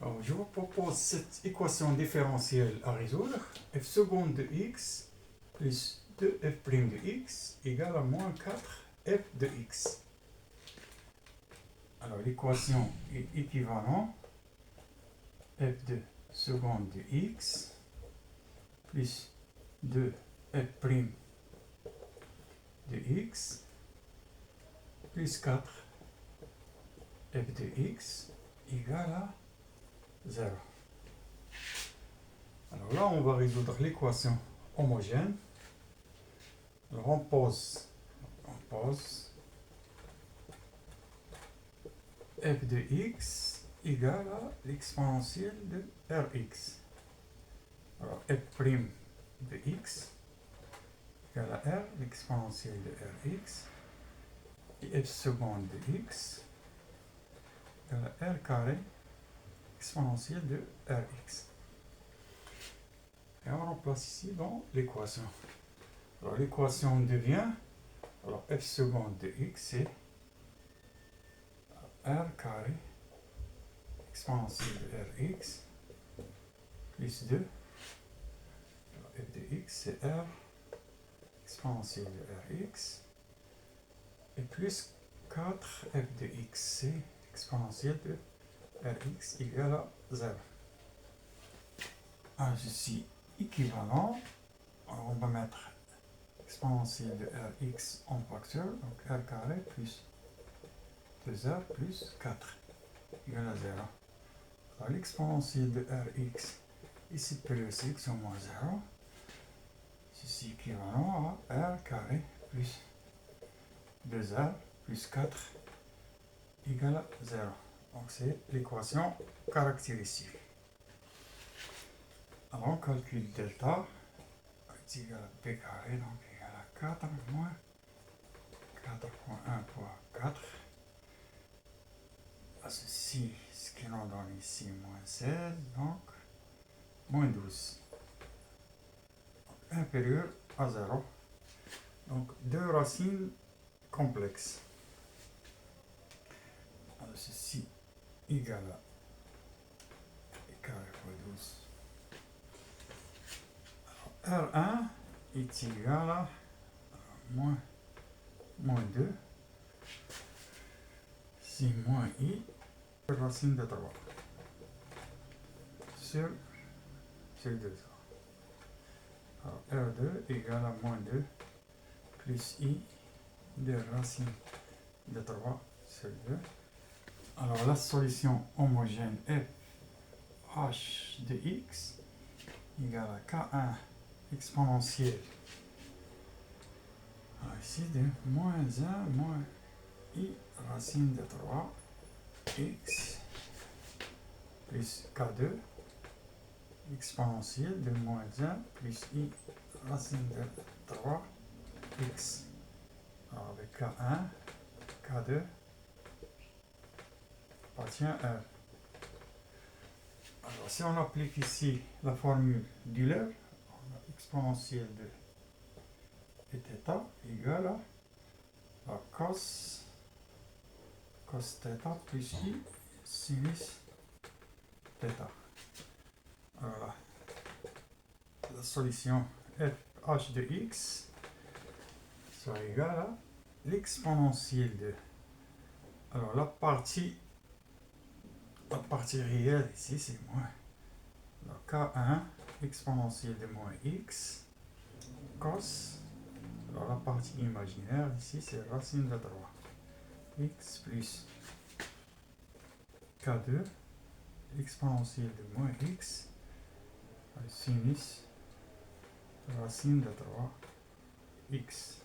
Alors, je vous propose cette équation différentielle à résoudre. F seconde de x plus 2f' de x égale à moins 4f de x. Alors, l'équation est équivalente. F de seconde de x plus 2f' de x plus 4 f de x égale à 0. Alors là, on va résoudre l'équation homogène. Alors on pose f de x égale à l'exponentielle de rx. Alors f' de x égale à r, l'exponentielle de rx, et f seconde de x égale à r carré, exponentielle de rx. Et on remplace ici dans l'équation. Alors l'équation devient, alors f seconde de x c'est r carré, exponentielle de rx, plus 2, alors f de x c'est r, exponentielle de rx, et plus 4 f de x c'est exponentielle de rx égale à 0. Alors ceci équivalent, alors on va mettre exponentielle de rx en facteur, donc r carré plus 2r plus 4 égale à 0. Alors l'exponentielle de rx est supérieure à x au moins 0. Ceci équivalent à r carré plus 2r plus 4 égale à 0. Donc c'est l'équation caractéristique. Alors on calcule delta est égal à p carré, donc égal à 4 moins 4.1 fois 4. Ceci, ce qui nous donne ici, moins 16, donc moins 12. Inférieur à 0. Donc deux racines complexes. Alors ceci égale à p carré fois 12. Alors, R1 est égal à moins 2. C'est moins i racine de 3 sur 2. Alors R2 égale à moins 2 plus i de racine de 3 sur 2. Alors la solution homogène est h de x égale à k1 exponentielle. Alors ici de moins 1 moins i racine de 3 x plus k2 exponentielle de moins 1 plus i racine de 3 x. Alors avec k1, k2 appartient à r. Alors si on applique ici la formule d'Euler, on a exponentielle de θ égale à cos θ plus i sinus θ. Voilà. La solution f h de x soit égale à l'exponentielle de, alors la partie réelle ici c'est moins, alors k1 exponentielle de moins x cos, alors la partie imaginaire ici c'est racine de 3 x plus k2 exponentielle de moins x sinus racine de 3 x.